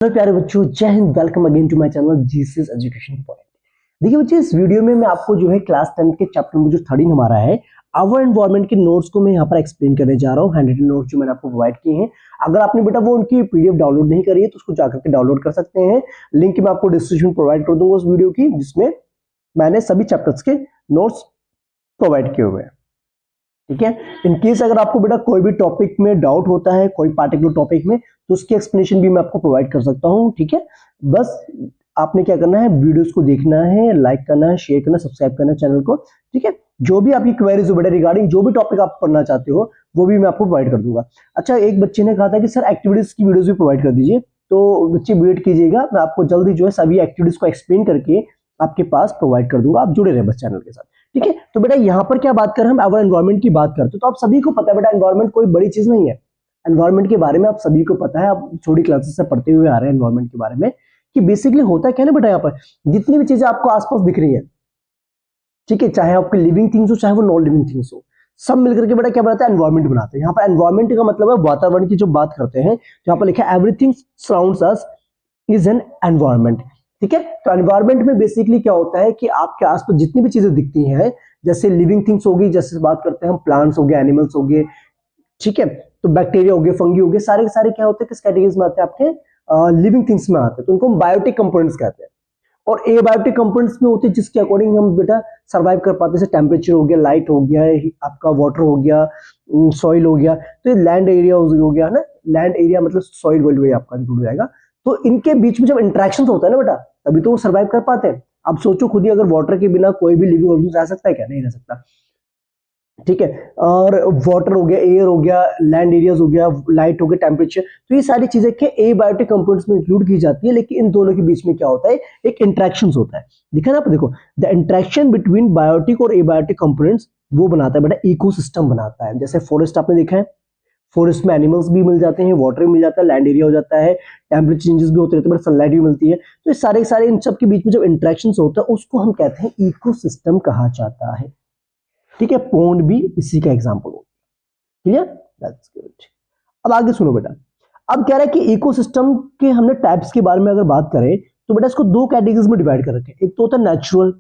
Hello प्यारे बच्चों, जय हिंद। Welcome again to my channel GCS education point. देखिए बच्चे, इस वीडियो में मैं आपको जो है क्लास 10 के चैप्टर नंबर जो 13 हमारा है आवर एनवायरनमेंट के नोट्स को मैं यहाँ पर एक्सप्लेन करने जा रहा हूँ। हैंड रिटन नोट्स जो मैंने आपको प्रोवाइड किए हैं, अगर आपने बेटा वो उनकी पीडीएफ डाउनलोड नहीं करी है तो उसको जाकर के डाउनलोड कर सकते हैं। लिंक मैं आपको डिस्क्रिप्शन प्रोवाइड कर दूंगा उस वीडियो की, जिसमें मैंने सभी चैप्टर्स के नोट्स प्रोवाइड किए हुए हैं। ठीक है, इन केस अगर आपको बेटा कोई भी टॉपिक में डाउट होता है, कोई पार्टिकुलर टॉपिक में, तो उसकी एक्सप्लेनेशन भी मैं आपको प्रोवाइड कर सकता हूं। ठीक है, बस आपने क्या करना है, वीडियोस को देखना है, लाइक करना है, शेयर करना, सब्सक्राइब करना चैनल को। ठीक है, जो भी आपकी क्वेरीज हो बेटा रिगार्डिंग जो भी टॉपिक आप पढ़ना चाहते हो वो भी मैं आपको प्रोवाइड कर दूंगा। अच्छा, एक बच्चे ने कहा था कि सर एक्टिविटीज की वीडियोस भी प्रोवाइड कर दीजिए, तो बच्चे वेट कीजिएगा, मैं आपको जल्दी जो है सभी एक्टिविटीज को एक्सप्लेन करके आपके पास प्रोवाइड कर दूंगा। आप जुड़े रहे बस चैनल के साथ। ठीक है, तो बेटा यहाँ पर क्या बात कर रहे हैं, हम अवर एनवायरनमेंट की बात करते हैं। तो आप सभी को पता है बेटा, एनवायरनमेंट कोई बड़ी चीज नहीं है। एनवायरनमेंट के बारे में आप सभी को पता है, आप छोटी क्लासेस से पढ़ते हुए आ रहे हैं एनवायरनमेंट के बारे में, कि बेसिकली होता क्या है ना बेटा, यहाँ पर जितनी भी चीजें आपको आसपास दिख रही है, ठीक है, चाहे आपकी लिविंग थिंग्स हो चाहे वो नॉन लिविंग थिंग्स हो, सब मिलकर के बेटा क्या बनाता है, एनवायरनमेंट बनाते हैं। यहाँ पर एनवायरनमेंट का मतलब है वातावरण की जो बात करते हैं, यहाँ पर लिखा है everything surrounds us is an environment. ठीक है, तो एनवायरनमेंट में बेसिकली क्या होता है कि आपके आसपास जितनी भी चीजें दिखती हैं, जैसे लिविंग थिंग्स होगी, जैसे बात करते हैं हम प्लांट्स हो गए, एनिमल्स हो गए, ठीक है, तो बैक्टीरिया हो गए, फंगी हो गए, सारे के सारे क्या होते हैं, किस कैटेगरीज में आते हैं, आपके लिविंग थिंग्स में आते हैं, तो उनको हम बायोटिक कंपोनेंट्स कहते हैं। और एबायोटिक कंपोनेंट्स में होते हैं जिसके अकॉर्डिंग हम बेटा सर्वाइव कर पाते हैं, जैसे टेम्परेचर हो गया, लाइट हो गया, आपका वाटर हो गया, सॉइल हो गया, तो ये लैंड एरिया हो गया ना, लैंड एरिया मतलब सॉइल वर्ल्ड में आपका इंक्लूड हो जाएगा। तो इनके बीच में जब इंटरेक्शन होता है ना बेटा, तभी तो वो सर्वाइव कर पाते हैं। अब सोचो खुद ही, अगर वाटर के बिना कोई भी लिविंग ऑर्गेनिज्म रह सकता है क्या? नहीं रह सकता। ठीक है, और वाटर हो गया, एयर हो गया, लैंड एरियाज हो गया, लाइट हो गया, टेम्परेचर, तो ये सारी चीजें के एबायोटिक कंपोनेंट्स में इंक्लूड की जाती है। लेकिन इन दोनों के बीच में क्या होता है, एक इंटरेक्शन होता है। दिखा ना आप, देखो, द इंटरेक्शन बिटवीन बायोटिक और एबायोटिक कंपोनेंट्स वो बनाता है बेटा इकोसिस्टम बनाता है। जैसे फॉरेस्ट आपने देखा है, फॉरेस्ट में एनिमल्स भी मिल जाते हैं, वाटर भी मिल जाता है, लैंड एरिया हो जाता है, टेम्परेचर चेंजेस भी होते रहते हैं, सनलाइट भी मिलती है। तो ये सारे सारे इन सब के बीच में जब इंटरेक्शन होता है उसको हम कहते हैं इकोसिस्टम कहा जाता है। ठीक है, पॉन्ड भी इसी का एग्जांपल हो। Clear, that's good. अब आगे सुनो बेटा, अब कह रहा है कि इकोसिस्टम के हमने टाइप्स के बारे में अगर बात करें तो बेटा इसको दो कैटेगरीज में डिवाइड कर रखे हैं। एक तो होता है नेचुरल,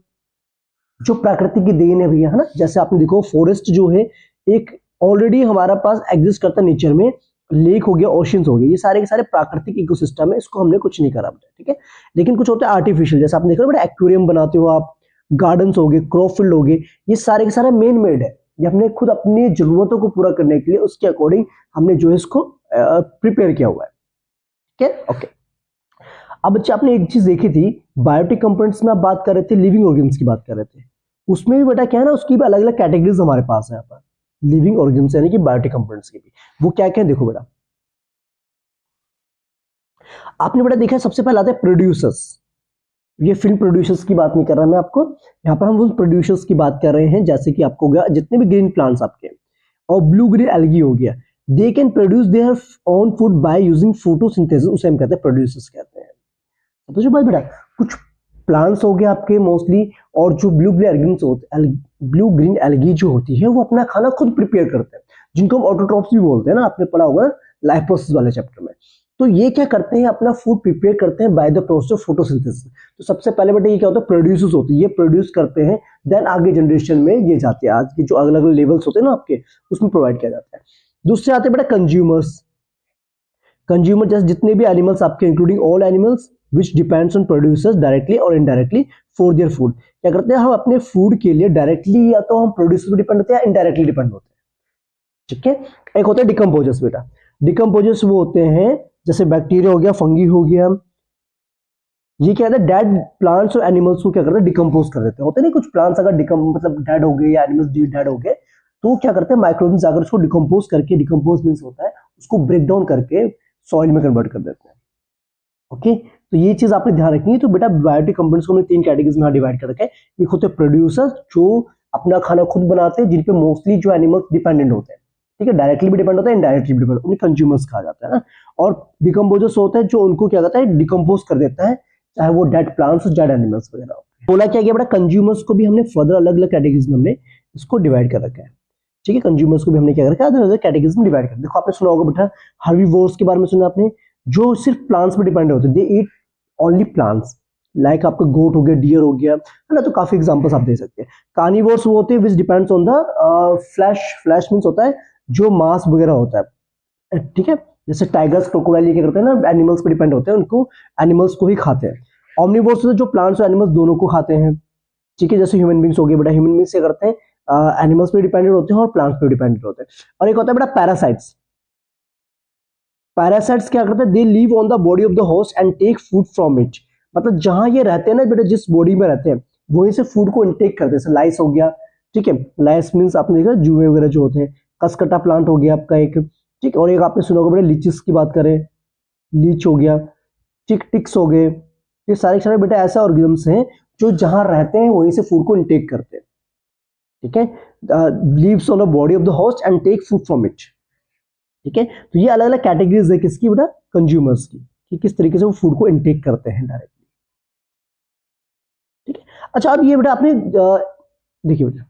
जो प्रकृति की देन है भैया, है ना, जैसे आपने देखो फॉरेस्ट जो है एक ऑलरेडी हमारा पास एग्जिस्ट करता है नेचर में, लेक हो गया, ओशियंस हो गए, ये सारे के सारे प्राकृतिक इकोसिस्टम है, इसको हमने कुछ नहीं करा बेटा। ठीक है, लेकिन कुछ होता है आर्टिफिशियल, जैसे आपने देखा बेटा एक्वेरियम बनाते हो आप, गार्डन्स हो गए, क्रॉप फील्ड हो गए, ये सारे के सारे मेन मेड है, ये हमने खुद अपनी जरूरतों को पूरा करने के लिए उसके अकॉर्डिंग हमने जो है इसको प्रिपेयर किया हुआ है। ठीक है, ओके। अब बच्चे आपने एक चीज देखी थी, बायोटिक कंपोनेंट्स में आप बात कर रहे थे, लिविंग ऑर्गेन्स की बात कर रहे थे, उसमें भी बेटा क्या है ना, उसकी भी अलग अलग कैटेगरीज हमारे पास है यहाँ पर, लिविंग ऑर्गेन्स यानी कि बायोटिक कंपोनेंट्स की भी। वो क्या क्या है देखो बेटा, आपने बेटा देखा है सबसे पहले आता है प्रोड्यूसर्स। ये फिल्म प्रोड्यूसर्स की बात नहीं कर रहा मैं आपको, यहाँ पर हम वो प्रोड्यूसर्स की बात कर रहे हैं, जैसे कि आपको गया जितने भी ग्रीन प्लांट्स आपके, और ब्लू ग्रीन एल्गी हो गया, they can produce their own food by using photosynthesis, उसे हम कहते हैं प्रोड्यूसर्स कहते हैं। समझो बात बेटा, कुछ प्लांट्स हो गए आपके मोस्टली, और जो ब्लू ग्रीन एल्गी जो होती है वो अपना खाना खुद प्रिपेयर करते हैं, जिनको हम ऑटोट्रॉप्स भी बोलते हैं ना, आपने पढ़ा होगा लाइफ प्रोसेस वाले चैप्टर में। तो ये क्या करते हैं, अपना फूड प्रिपेयर करते हैं by the process of photosynthesis. तो सबसे पहले बेटा ये क्या होता है, प्रोड्यूसर्स होती है, ये प्रोड्यूस करते हैं, देन आगे जनरेशन में ये जाते हैं, आज की जो अलग अलग लेवल्स होते हैं ना आपके, उसमें प्रोवाइड किया जाता है। दूसरे आते हैं बेटा कंज्यूमर्स। कंज्यूमर जैसे जितने भी एनिमल्स आपके, including all animals which depends on producers directly और इनडायरेक्टली फॉर देयर फूड। क्या करते हैं, हम अपने फूड के लिए डायरेक्टली या तो हम प्रोड्यूसर पर डिपेंड होते हैं या इनडायरेक्टली डिपेंड होते हैं। ठीक है, एक होता है डिकम्पोजर्स बेटा, डिकम्पोजर्स वो होते हैं जैसे बैक्टीरिया हो गया, फंगी हो गया, ये क्या है, डेड प्लांट्स और एनिमल्स को क्या करते हैं, डिकम्पोज कर देते हैं। होते नहीं कुछ प्लांट्स अगर मतलब डेड हो गए या एनिमल्स डेड हो गए, तो क्या करते हैं, माइक्रोब्स अगर उसको डिकम्पोज करके, डिकम्पोज मींस होता है उसको ब्रेक डाउन करके सॉइल में कन्वर्ट कर देते हैं। ओके, तो ये चीज आपने ध्यान रखनी है। तो बेटा बायोटिक कंपोनेंट्स को हमने तीन कैटेगरीज में डिवाइड कर रखा है। एक होते हैं प्रोड्यूसर्स, जो अपना खाना खुद बनाते हैं, जिन पे मोस्टली जो एनिमल्स डिपेंडेंट होते हैं, ठीक है, डायरेक्टली भी डिपेंड होता है, इनडायरेक्टली भी डिपेंड, उन्हें कंज्यूमर्स कहा जाता है ना। और डिकम्पोजर्स होता है जो उनको क्या करता है, डिकम्पोज कर देता है, चाहे वो डेड प्लांट्स डेड एनिमल्स वगैरह हो। बोला क्या गया बेटा, कंज्यूमर्स को भी हमने फर्दर अलग अलग कैटेगरीज में हमने इसको डिवाइड कर रखा है। ठीक है, कंज्यूमर्स को भी हमने क्या कर रखा है, अलग अलग कैटेगरीज में डिवाइड कर। देखो आपने सुना होगा बेटा हर्बीवोर्स के बारे में, सुना आपने, जो सिर्फ प्लांट्स पे डिपेंड होते हैं, दे ईट ओनली प्लांट्स, लाइक आपका गोट हो गया, डियर हो गया, है ना, तो काफी एग्जांपल्स आप दे सकते हैं। कार्निवोर्स वो होते हैं which depends on the flash, flash means होता है जो मांस वगैरह होता है, ठीक है, जैसे टाइगर्स क्रोकोडाइल ये क्या करते हैं ना, एनिमल्स पे डिपेंड होते हैं, उनको एनिमल्स को ही खाते हैं। ऑमनिवोर्स जो प्लांट्स और एनिमल्स दोनों को खाते हैं, ठीक है, जैसे ह्यूमन बींग्स हो गए बेटा, ह्यूमन बींग्स क्या करते हैं, एनिमल्स पे डिपेंडेंट होते हैं और प्लांट्स पे डिपेंडेंट होते हैं। और एक होता है बेटा पैरासाइट्स। पैरासाइट्स क्या करते हैं, they live on the body of the host and take food from it, मतलब जहां ये रहते हैं ना बेटा, जिस बॉडी में रहते हैं वहीं से फूड को इनटेक करते हैं। जैसे लाइस हो गया, ठीक है, लाइस मींस आपने देखा जुए वगैरह जो होते हैं, कसकटा प्लांट हो गया आपका एक, ठीक, और एक आपने सुना होगा बेटा लीचेस की बात करें, लीच हो गया, टिक टिक्स हो गए, ये सारे सारे बेटा ऐसे ऑर्गेनिजम्स हैं जो जहां रहते हैं वहीं से फूड को इनटेक करते हैं, ठीक है, lives on the body of the host and take food from it, ठीक है। तो ये अलग अलग कैटेगरीज है किसकी बेटा, कंज्यूमर्स की, कि किस तरीके से वो फूड को इनटेक करते हैं डायरेक्टली, ठीक है। अच्छा, अब ये बेटा आपने देखिए बेटा,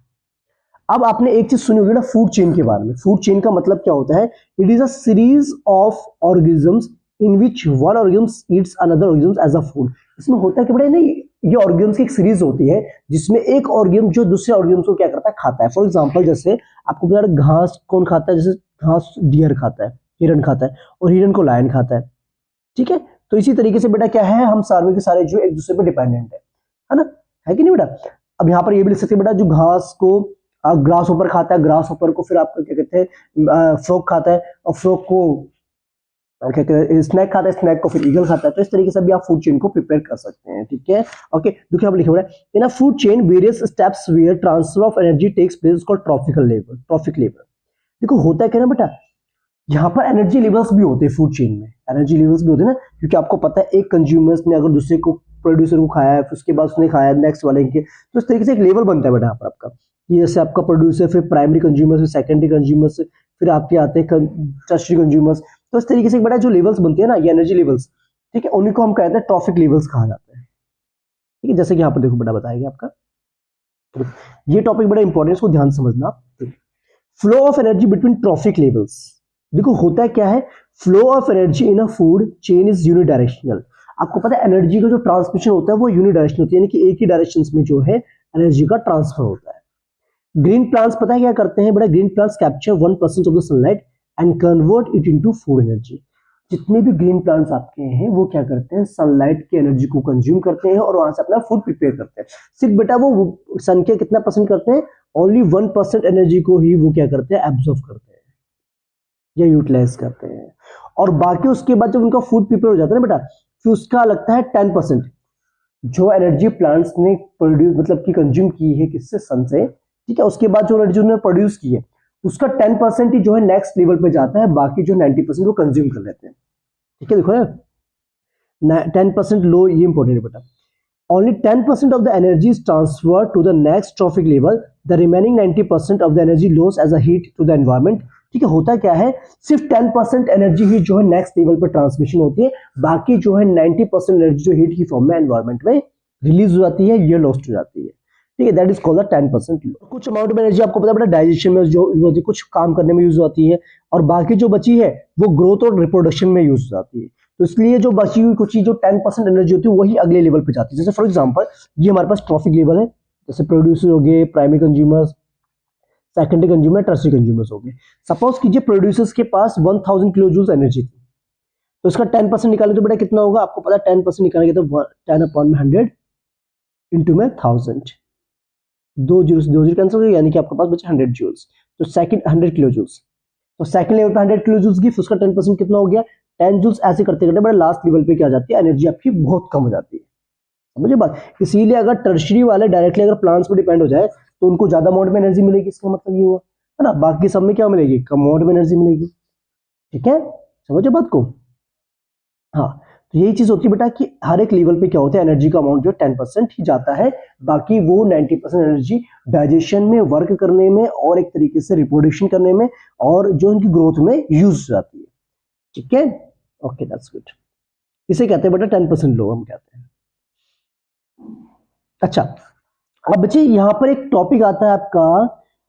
अब आपने एक चीज सुनी होगी ना फूड चेन के बारे में। फूड चेन का मतलब क्या होता है, it is a series of organisms in which one organism eats another organism as a food. इसमें होता है कि बेटा नहीं, ये ऑर्गेनिज्म की एक सीरीज होती है जिसमें एक ऑर्गेनिज्म जो दूसरे ऑर्गेनिज्म को क्या करता है, खाता है। फॉर एग्जांपल जैसे आपको पता है घास कौन खाता है, जैसे घास डियर खाता है, हिरन खाता है, और हिरन को लायन खाता है, ठीक है। तो इसी तरीके से बेटा क्या है, हम सारे के सारे जो एक दूसरे पर डिपेंडेंट है ना, है कि नहीं बेटा। अब यहाँ पर ये भी लिख सकते हैं बेटा, जो घास को ग्रास ऊपर खाता है, ग्रास ऊपर को फिर आपका क्या कहते हैं फ्रॉग खाता है, और फ्रॉग को क्या कहते हैं स्नैक खाता है, स्नैक को फिर ईगल खाता है। तो इस तरीके से भी आप फूड चेन को प्रिपेयर कर सकते हैं, ठीक है। ओके, देखिए आप लिखे हुए in a food chain various steps where transfer of energy takes place called trophical level, trophic level. देखो होता है क्या ना बेटा, यहाँ पर एनर्जी लेवल्स भी होते हैं फूड चेन में, एनर्जी लेवल्स भी होते हैं ना, क्योंकि आपको पता है एक कंज्यूमर्स ने अगर दूसरे को प्रोड्यूसर को खाया है, फिर उसके बाद उसने खाया नेक्स्ट वाले के, तो इस तरीके से एक लेवल बनता है बेटा यहाँ पर आपका, कि जैसे आपका प्रोड्यूसर, फिर प्राइमरी कंज्यूमर्स, फिर सेकेंडरी कंज्यूमर्स, फिर आपके आते हैं टर्शरी कंज्यूमर्स। तो इस तरीके से बेटा जो लेवल्स बनते हैं ना, ये एनर्जी लेवल्स, ठीक है, उन्हीं को हम कहते हैं ट्रॉफिक लेवल्स कहा जाता है, ठीक है। जैसे कि यहाँ पर देखो बेटा बताएगा आपका, ये टॉपिक बड़ा इंपॉर्टेंट है, इसको ध्यान समझना। Flow of energy between trophic levels. देखो होता है क्या है, flow of energy in a food chain is unidirectional. आपको पता है एनर्जी का जो ट्रांसमिशन होता है वो यूनिडायरेक्शनल होती है, यानी कि एक ही डायरेक्शन में जो है एनर्जी का ट्रांसफर होता है। ग्रीन प्लांट्स पता है क्या करते हैं बेटा, green plants capture 1% of the sunlight and convert it into food energy. जितने भी ग्रीन प्लांट्स आपके हैं वो क्या करते हैं, सनलाइट की एनर्जी को कंज्यूम करते हैं और वहां से अपना फूड प्रिपेयर करते हैं। सिर्फ बेटा वो सन के कितना परसेंट करते हैं, ओनली 1% एनर्जी को ही वो क्या करते हैं, एब्जॉर्ब करते हैं या यूटिलाइज करते हैं। और बाकी उसके बाद जब उनका फूड प्रिपेयर हो जाता है ना बेटा, फिर उसका लगता है 10% जो एनर्जी प्लांट्स ने प्रोड्यूस मतलब कि कंज्यूम की है किससे, सन से, ठीक है। उसके बाद जो एनर्जी उन्होंने प्रोड्यूस की है उसका 10% ही जो है नेक्स्ट लेवल पे जाता है, बाकी जो 90% वो कंज्यूम कर लेते हैं, ठीक है। देखो ना 10% लो, ये इंपॉर्टेंट है बेटा। Only 10% of the energy is transferred to the next trophic level. The remaining 90% of the energy lost as a heat to the environment. ठीक है, होता क्या है, सिर्फ 10% एनर्जी ही जो है नेक्स्ट लेवल पर ट्रांसमिशन होती है, बाकी जो है 90% एनर्जी जो हीट की फॉर्म में एनवायरमेंट में रिलीज हो जाती है, ये लॉस्ट हो जाती है, ठीक है। That is called the 10%। कुछ अमाउंट में एनर्जी आपको पता है डाइजेशन में जो यूज होती है, कुछ काम करने में यूज होती है, और बाकी जो बची है वो ग्रोथ और रिप्रोडक्शन में यूज हो जाती है। तो इसलिए जो बची हुई कुछ जो 10% एनर्जी होती है वही अगले लेवल पे जाती है। जैसे फॉर एग्जांपल ये हमारे पास ट्रॉफिक लेवल है, जैसे प्रोड्यूसर हो गए, primary consumers, secondary consumer, tertiary consumers हो गए। सपोज कीजिए प्रोड्यूसर्स के पास 1000 किलो जूल एनर्जी थी, तो इसका 10% निकालें तो बेटा कितना होगा, आपको पता है 10% निकालेंगे तो 10/100 इंटू में 1000, दो जीरो कैंसिल हो गए, यानी कि आपके पास बचे 100 जूल्स। तो सेकंड 100 किलो जूल्स, तो सेकंड लेवल पे 100 किलो जूल्स की, उसका 10% कितना हो गया, 10 जूल्स। ऐसे करते करते बड़ा लास्ट लेवल पे क्या आ जाती है, एनर्जी आपकी बहुत कम हो जाती है, समझिए बात। इसीलिए अगर टर्शरी वाले डायरेक्टली अगर प्लांट्स पे डिपेंड हो जाए तो उनको ज्यादा अमाउंट में एनर्जी मिलेगी, इसका मतलब ये हुआ है ना। बाकी सब में क्या मिलेगी, कम अमाउंट में एनर्जी मिलेगी, ठीक है, समझिए बात को। हाँ, तो यही चीज होती है बेटा कि हर एक लेवल पे क्या होता है, एनर्जी का अमाउंट जो 10% ही जाता है, बाकी वो 90% एनर्जी डाइजेशन में, वर्क करने में, और एक तरीके से रिप्रोडक्शन करने में, और जो उनकी ग्रोथ में यूज हो जाती है, ठीक है। Okay, that's good. इसे कहते हैं बेटा 10% लो, हम कहते हैं। अच्छा, अब बच्चे यहां पर एक टॉपिक आता है आपका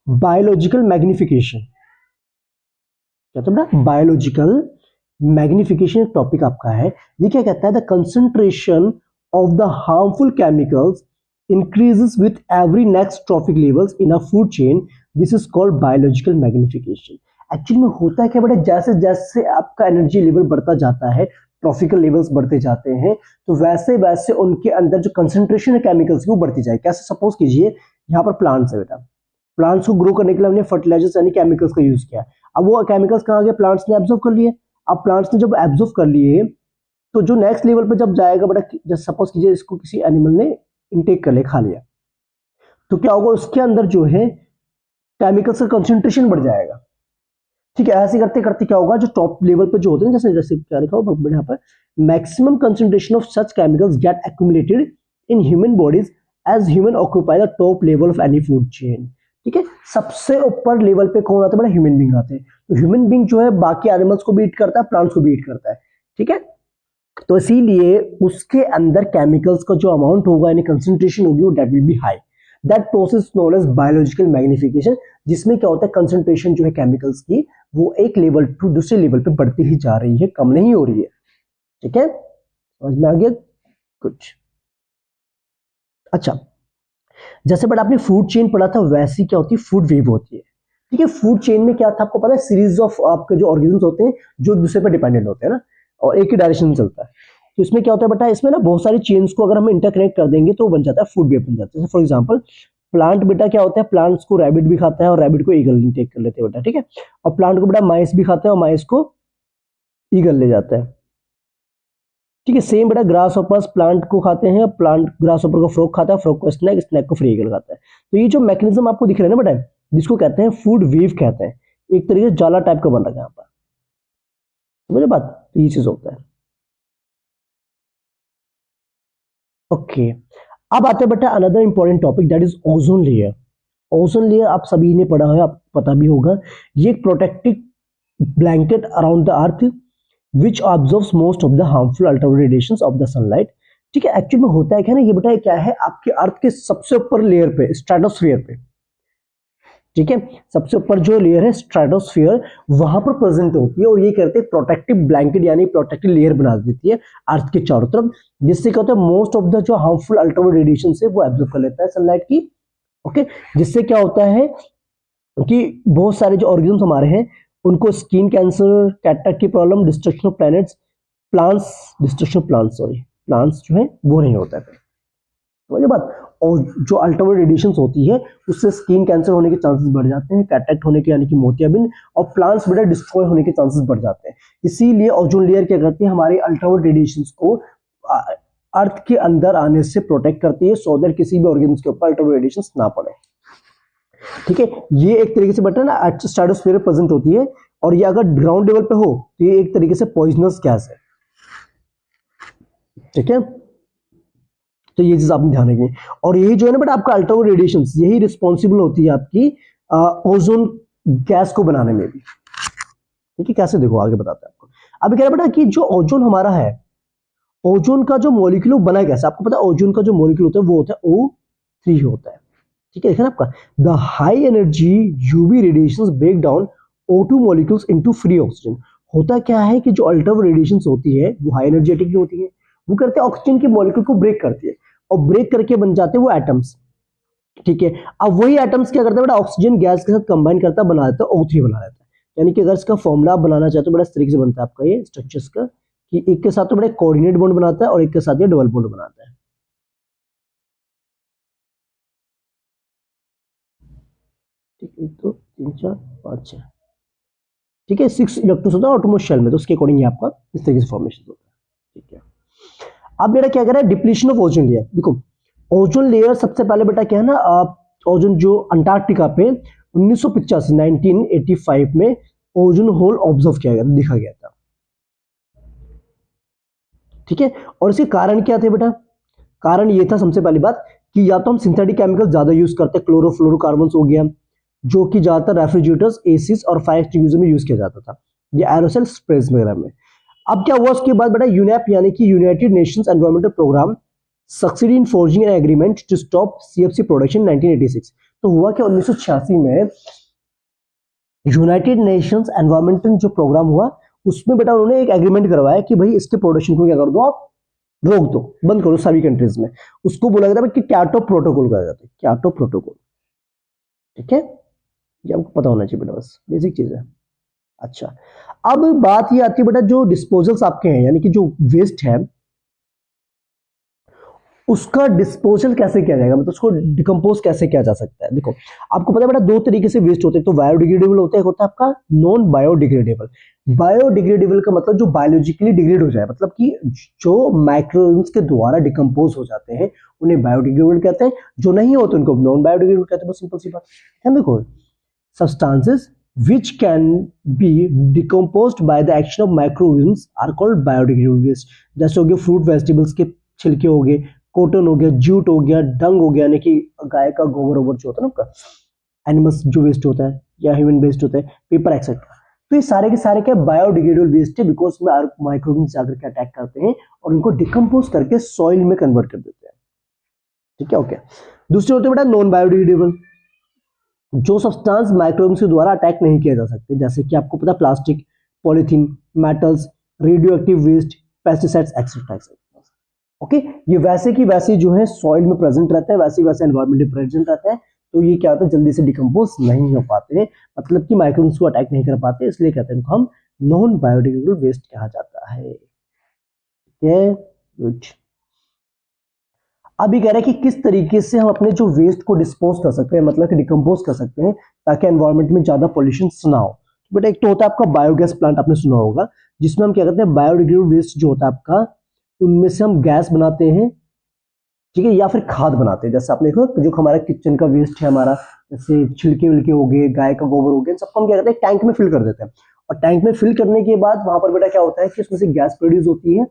बायोलॉजिकल मैग्निफिकेशन। क्या था बेटा, बायोलॉजिकल मैग्निफिकेशन टॉपिक आपका है। ये क्या कहता है, the concentration of the harmful chemicals increases with every next trophic levels in a food chain. This is called biological magnification. Actually में होता है क्या बेटा, जैसे जैसे आपका एनर्जी लेवल बढ़ता जाता है, ट्रॉफिकल लेवल्स बढ़ते जाते हैं, तो वैसे वैसे उनके अंदर जो कंसंट्रेशन है केमिकल्स की वो बढ़ती जाए। कैसे, सपोज कीजिए यहाँ पर प्लांट्स है बेटा, प्लांट्स को ग्रो करने के लिए हमने फर्टिलाइजर्स यानी केमिकल्स का यूज किया। अब वो केमिकल्स कहाँ गए, प्लांट्स ने एब्जॉर्व कर लिए। अब प्लांट्स ने जब एब्जॉर्व कर लिए तो जो नेक्स्ट लेवल पे जब जाएगा बेटा, जैसे सपोज कीजिए इसको किसी एनिमल ने इनटेक कर ले, खा लिया, तो क्या होगा, उसके अंदर जो है केमिकल्स का कंसंट्रेशन बढ़ जाएगा। ठीक है, ऐसे करते करते क्या होगा, जो टॉप लेवल पे जो होते हैं, जैसे जैसे क्या लिखा हो यहाँ पर, maximum concentration of such chemicals get accumulated in human bodies as human occupy the top level of any food chain. ठीक है, सबसे ऊपर लेवल पे कौन आता है बड़ा, ह्यूमन बींग आते हैं। तो ह्यूमन बींग जो है बाकी एनिमल्स को भी ईट करता है, प्लांट्स को भी ईट करता है। ठीक है, तो इसीलिए उसके अंदर केमिकल्स का जो अमाउंट होगा यानी कंसंट्रेशन होगी वो that will be high. That process known as biological magnification, जिसमें क्या होता है, कंसंट्रेशन जो है केमिकल्स की वो एक लेवल टू दूसरे लेवल पे बढ़ती ही जा रही है, कम नहीं हो रही है। ठीक है, समझ में आ गया कुछ? अच्छा, जैसे बट आपने फूड चेन पढ़ा था, वैसी क्या होती है, फूड वेव होती है। ठीक है, फूड चेन में क्या था आपको पता है, सीरीज ऑफ आपके जो ऑर्गेनिज्म होते हैं जो एक दूसरे पर डिपेंडेंट होते हैं ना, और एक ही डायरेक्शन में चलता है। तो इसमें क्या होता है बेटा, इसमें ना बहुत सारी चेन्स को अगर हम इंटरकनेक्ट कर देंगे तो बन जाता है फूड वेव बन जाता है। फॉर एग्जांपल प्लांट बेटा क्या होता है, प्लांट्स को रैबिट भी खाता है और रैबिट को ईगल इंटेक कर लेते हैं बेटा। ठीक है, और प्लांट को बेटा माइस भी खाता है और माइस को ईगल ले जाता है। ठीक है, सेम बेटा ग्रास ऑपर्स प्लांट को खाते हैं, प्लांट ग्रास ऑपर को फ्रॉग खाता है, फ्रॉग को स्नेक, स्नेक को फ्री ईगल खाता है। तो ये जो मैकेनिज्म आपको दिख रहा है ना बेटा, जिसको कहते हैं फूड वेव कहते हैं, एक तरीके से जाला टाइप का बन रहा है यहाँ पर, समझे बात? तो ये चीज होता है। ओके, अब आते हैं बेटा another important topic, that is ozone layer. Ozone layer आप सभी ने पढ़ा है, आपको पता भी होगा, ये एक protective blanket around the earth which observes most of the harmful ultraviolet radiations of the sunlight. ठीक है, एक्चुअली में होता है क्या ना, ये बेटा क्या है, आपके अर्थ के सबसे ऊपर लेयर पे, स्ट्रेटोस्फीयर पे, ठीक है, सबसे ऊपर जो लेयर है स्ट्रेटोस्फीयर, वहां पर प्रेजेंट होती है, और ये कहते हैं प्रोटेक्टिव ब्लैंकेट यानी प्रोटेक्टिव लेयर बना देती है अर्थ के चारों तरफ, जिससे क्या होता है, मोस्ट ऑफ द जो हार्मफुल अल्ट्रावायलेट रेडिएशन है वो एब्जॉर्ब कर लेता है सनलाइट की। ओके, जिससे क्या होता है कि बहुत सारे जो ऑर्गेनिज्म हमारे हैं उनको स्किन कैंसर, कैटरेक्ट की problem, destruction of planets, plants, destruction of plants, sorry plants जो है वो नहीं होता है। समझे बात? और जो अल्ट्रावायलेट रेडिएशंस होती है उससे स्किन कैंसर होने के चांसेस बढ़ जाते हैं, कैटरेक्ट होने के यानी कि मोतियाबिंद, और प्लांट्स बेटा डिस्ट्रॉय होने के चांसेस बढ़ जाते हैं। इसीलिए ओजोन लेयर क्या करती है, हमारे अल्ट्रावायलेट रेडिएशंस को अर्थ के अंदर आने से प्रोटेक्ट करती है, सो दैट किसी भी ऑर्गेनिज्म के ऊपर अल्ट्रावायलेट रेडिएशंस ना पड़े। ठीक है, ये एक तरीके से बेटा ना स्ट्रेटोस्फीयर में प्रेजेंट होती है, और ये अगर ग्राउंड लेवल पे हो तो ये एक तरीके से पॉइजनस गैस है। ठीक है, तो ये चीज आपने ध्यान रखनी है। और यही जो है ना बेटा आपका अल्ट्रावायलेट रेडिएशंस, यही रिस्पॉन्सिबल होती है आपकी ओजोन गैस को बनाने में भी। ठीक है, कैसे देखो आगे बताते हैं आपको। अब कह रहा बेटा कि जो ओजोन हमारा है, ओजोन का जो मॉलिक्यूल बना कैसे, आपको पता है ओजोन का जो मॉलिक्यूल होता है वो होता है O3 होता है। ठीक है, देखा ना आपका, the high energy UV radiations break down O2 molecules into free oxygen. होता क्या है कि जो अल्ट्रावायलेट रेडिएशंस होती है वो हाई एनर्जेटिक होती है, वो करते हैं ऑक्सीजन के मॉलिक्यूल को ब्रेक करती है, और ब्रेक करके बन जाते हैं वो एटम्स। ठीक है, अब वही एटम्स क्या करते हैं बेटा, ऑक्सीजन गैस के साथ कंबाइन करता है, बना देता है O3 बना देता है। यानी कि अगर इसका फॉर्मूला बनाना चाहते हो बड़ा इस तरीके से बनता है आपका ये स्ट्रक्चर्स का, कि एक के साथ तो बड़ा कोऑर्डिनेट बॉन्ड बनाता है और एक के साथ ये डबल बॉन्ड बनाता है। ठीक है, 1 2 3 4 5 6, ठीक है, 6 इलेक्ट्रॉन्स होता है ऑटोमोस्ट शेल में, तो उसके अकॉर्डिंग आपका इस तरीके से फॉर्मेशन होता है। ठीक है, अब बेटा क्या कर रहा है, डिप्लीशन ऑफ ओजोन लेयर। देखो ओजोन लेयर सबसे पहले बेटा क्या है ना, ओजोन जो अंटार्कटिका पे 1985 1985 में ओजोन होल ऑब्जर्व किया गया, देखा गया था। ठीक है, और इसके कारण क्या थे बेटा, कारण ये था सबसे पहली बात कि या तो हम सिंथेटिक केमिकल ज्यादा यूज करते हैं, क्लोरोफ्लोरोकार्बन्स हो गया, जो कि ज्यादातर रेफ्रिजरेटर्स, एसीज और फायर एक्सटिंग्विशर में यूज किया जाता था, ये एरोसोल स्प्रेज वगैरह में। अब क्या हुआ उसके बाद बेटा, यूनेप यानी कि United Nations environmental program succeed in forging an agreement to stop CFC production 1986। तो हुआ क्या 1986 में यूनाइटेड नेशंस एनवायरमेंटल जो प्रोग्राम हुआ उसमें बेटा उन्होंने एक एग्रीमेंट करवाया कि भाई इसके प्रोडक्शन को क्या कर दो, आप रोक दो, बंद करो सभी कंट्रीज में। उसको बोला गया था कि क्योटो प्रोटोकॉल कहा जाता है, क्योटो प्रोटोकॉल। ठीक है, ये आपको पता होना चाहिए बेटा, बस बेसिक चीज है। अच्छा, अब बात ये आती है बेटा जो डिस्पोजल्स आपके हैं, यानी कि जो वेस्ट है उसका डिस्पोजल कैसे किया जाएगा, मतलब उसको डिकम्पोज कैसे किया जा सकता है। देखो आपको पता है बेटा दो तरीके से वेस्ट होते हैं, तो बायोडिग्रेडेबल होता है, एक होता है आपका नॉन बायोडिग्रेडेबल। बायोडिग्रेडेबल का मतलब जो बायोलॉजिकली डिग्रेड हो जाए, मतलब कि जो माइक्रोऑर्गेनिज्म्स के द्वारा डिकम्पोज हो जाते हैं उन्हें बायोडिग्रेडेबल कहते हैं, जो नहीं होते उनको नॉन बायोडिग्रेडेबल कहते हैं। बस सिंपल सी बात है। देखो substances which can be decomposed by the action of microorganisms are called biodegradable waste। जैसे हो गए फ्रूट वेजिटेबल्स के छिलके हो गए, कॉटन हो गया, जूट हो गया, डंग हो गया, यानी कि गाय का गोबर ओबर जो होता है ना आपका, एनिमल्स जो वेस्ट होता है या ह्यूमन वेस्ट होता है, पेपर एक्सेट्रा। तो ये सारे के सारे क्या बायोडिग्रेडेबल वेस्ट है, बिकॉज में माइक्रोऑर्गेनिज्म्स जाकर के अटैक करते हैं और उनको डिकम्पोज करके सॉइल में कन्वर्ट कर देते हैं। ठीक है, ओके। दूसरे होते हैं बेटा नॉन बायोडिग्रेडेबल, जो सब्सटेंस माइक्रोब्स के द्वारा अटैक नहीं किया जा सकते, जैसे कि आपको पता plastic, polythene, metals, radioactive waste, pesticides etcetera. Okay, ये वैसे की वैसे जो है सॉइल में प्रेजेंट रहते हैं, वैसे वैसे एनवायरमेंट में प्रेजेंट रहते हैं, तो ये क्या होता है जल्दी से डिकम्पोज नहीं हो पाते, मतलब कि माइक्रोब्स को अटैक नहीं कर पाते, इसलिए कहते हैं इनको हम नॉन बायोडिग्रेडेबल वेस्ट कहा जाता है। गुड। अभी कह रहे हैं कि किस तरीके से हम अपने जो वेस्ट को डिस्पोज कर सकते हैं, मतलब कि डिकम्पोज कर सकते हैं ताकि एनवायरनमेंट में ज्यादा पॉल्यूशन ना हो। बट एक तो होता है आपका बायोगैस प्लांट, आपने सुना होगा, जिसमें हम क्या करते हैं बायोडिग्रेडेबल वेस्ट जो होता है आपका, उनमें से हम गैस बनाते हैं, ठीक है, या फिर खाद बनाते हैं। जैसे आपने देखो जो हमारा किचन का वेस्ट है हमारा, जैसे छिलके विलके हो गए, गाय का गोबर हो गया, सबको हम क्या करते हैं टैंक में फिल कर देते हैं, और टैंक में फिल करने के बाद वहां पर बेटा क्या होता है कि उसमें से गैस प्रोड्यूस होती है,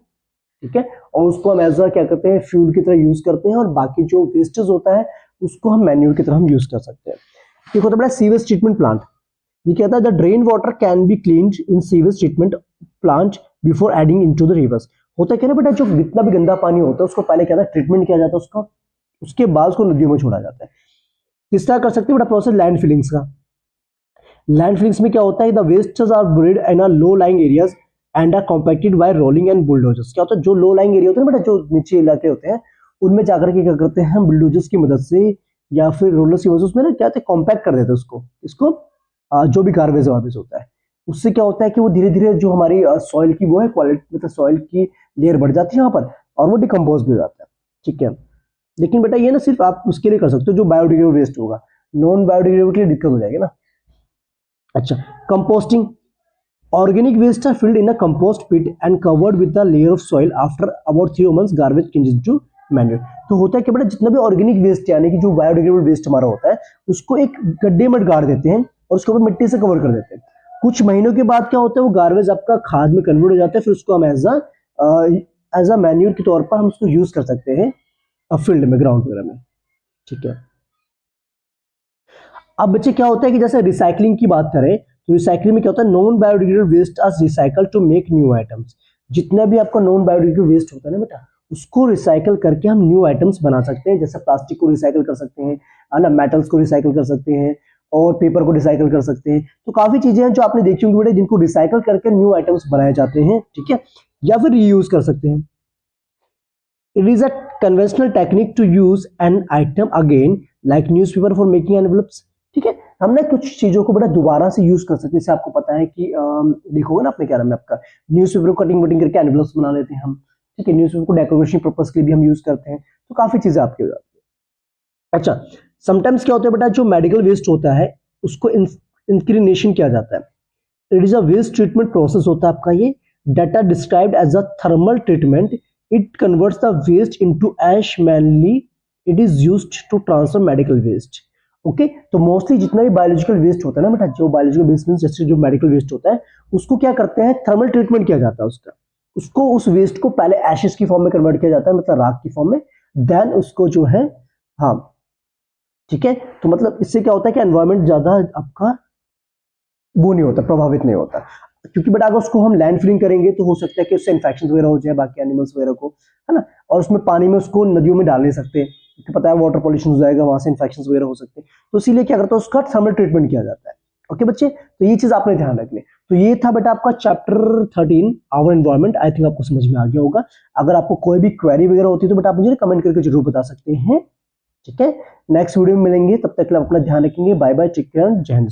ठीक है, और उसको हम एज क्या करते हैं फ्यूल की तरह यूज करते हैं, और बाकी जो वेस्टेज होता है उसको हम मैन्यूर की तरह हम यूज कर सकते हैं। ठीक होता है बड़ा सीवेज ट्रीटमेंट प्लांट, ये कहता है the drain water can be cleaned in sewage treatment plant before adding into the reverse. होता है क्या ना बेटा, जो जितना भी गंदा पानी होता है उसको पहले क्या ट्रीटमेंट किया जाता है उसका, उसके बाद उसको नदियों में छोड़ा जाता है। तीसरा कर सकते हैं बेटा प्रोसेस लैंड फिलिंग्स का। लैंड फिलिंग्स में क्या होता है the wastage are buried in low lying areas and are compacted by rolling and bulldozers. क्या होता है जो लो लाइंग एरिया होते हैं ना बेटा, जो नीचे इलाके होते हैं, उनमें जाकर के क्या करते हैं हम बुलडोजर्स की मदद से या फिर रोलर्स की मदद से उसमें ना क्या होता है कॉम्पैक्ट कर देते हैं उसको, इसको जो भी गार्बेज वार्बेज होता है, उससे क्या होता है कि वो धीरे धीरे जो हमारी सॉइल की वो है क्वालिटी, मतलब सॉइल की लेयर बढ़ जाती है वहां पर, और वो डिकम्पोज भी हो जाता है। ठीक है, लेकिन बेटा ये ना सिर्फ आप उसके लिए कर सकते हो जो बायोडिग्रेडेबल वेस्ट होगा, नॉन बायोडिग्रेडेबल के लिए दिक्कत हो जाएगी ना। अच्छा, composting, organic waste are filled in a compost pit and covered with a layer of soil after about 3 months garbage changes to manure। तो होता है कि बेटा जितना भी ऑर्गेनिक वेस्ट यानी कि जो बायोडिग्रेडेबल वेस्ट हमारा होता है उसको एक गड्ढे में गाड़ देते हैं और उसके ऊपर मिट्टी से कवर कर देते हैं। कुछ महीनों के बाद क्या होता है वो गार्बेज आपका खाद में कन्वर्ट हो जाता है, फिर उसको हम एज अ मैन्यूर के तौर पर हम उसको यूज कर सकते हैं फील्ड में, ग्राउंड वगैरह में। ठीक है, अब बच्चे क्या होता है कि जैसे रिसाइकलिंग की बात करें तो रिसाइकलिंग में क्या होता है non biodegradable waste are recycle to make new items. जितना भी आपका नॉन बायोडिग्रेडेबल वेस्ट होता है ना बेटा, उसको रिसाइकल करके हम न्यू आइटम्स बना सकते हैं। जैसे प्लास्टिक को रिसाइकल कर सकते हैं, है ना, मेटल्स को रिसाइकल कर सकते हैं, और पेपर को रिसाइकल कर सकते हैं। तो काफी चीजें हैं जो आपने देखी होंगी बेटा जिनको रिसाइकल करके न्यू आइटम्स बनाए जाते हैं। ठीक है, या फिर रीयूज कर सकते हैं। It is a conventional technique to use an item again like newspaper for making envelopes। ठीक है, हमने कुछ चीजों को बड़ा दोबारा से यूज कर सकते हैं। जैसे आपको पता है कि देखोगे ना आपने क्या नाम है आपका, न्यूज़पेपर को कटिंग वटिंग करके एनवेलप्स बना लेते हैं हम। ठीक है, न्यूज़पेपर को डेकोरेशन पर्पस के लिए भी हम यूज करते हैं, तो काफी चीजें आपकी हो जाती है। अच्छा, समटाइम्स क्या होता है बेटा जो मेडिकल वेस्ट होता है उसको इंक्रीनेशन किया जाता है। It is a waste treatment process होता है आपका ये, data described as a thermal treatment. It converts the waste into ash, mainly it is used to transfer medical waste. Okay, तो मोस्टली जितना भी बायोलॉजिकल वेस्ट होता है ना बेटा, जो बायोलॉजिकल वेस्ट जैसे जो मेडिकल वेस्ट होता है उसको क्या करते हैं थर्मल ट्रीटमेंट किया जाता है उसका, उसको उस वेस्ट को पहले एशेस की फॉर्म में कन्वर्ट किया जाता है, मतलब राख की फॉर्म में, देन उसको जो है, हाँ ठीक है, तो मतलब इससे क्या होता है कि एनवायरमेंट ज्यादा आपका वो नहीं होता, प्रभावित नहीं होता। क्योंकि बट अगर उसको हम लैंड फिलिंग करेंगे तो हो सकता है कि उससे इन्फेक्शन वगैरह हो जाए बाकी एनिमल्स वगैरह को, है ना, और उसमें पानी में उसको नदियों में डाल नहीं सकते क्योंकि पता है वाटर पॉल्यूशन हो जाएगा, वहां से इन्फेक्शन वगैरह हो सकते हैं, तो इसीलिए क्या करता है उसका थर्मल ट्रीटमेंट किया जाता है। ओके बच्चे, तो ये चीज आपने ध्यान रखनी। तो ये था बेटा आपका chapter 13 our environment. I think आपको समझ में आ गया होगा। अगर आपको कोई भी क्वेरी वगैरह होती है तो बेटा आप मुझे कमेंट करके जरूर बता सकते हैं। ठीक है, नेक्स्ट वीडियो में मिलेंगे, तब तक के लिए अपना ध्यान रखेंगे। बाय बाय, टेक केयर, जय हिंद।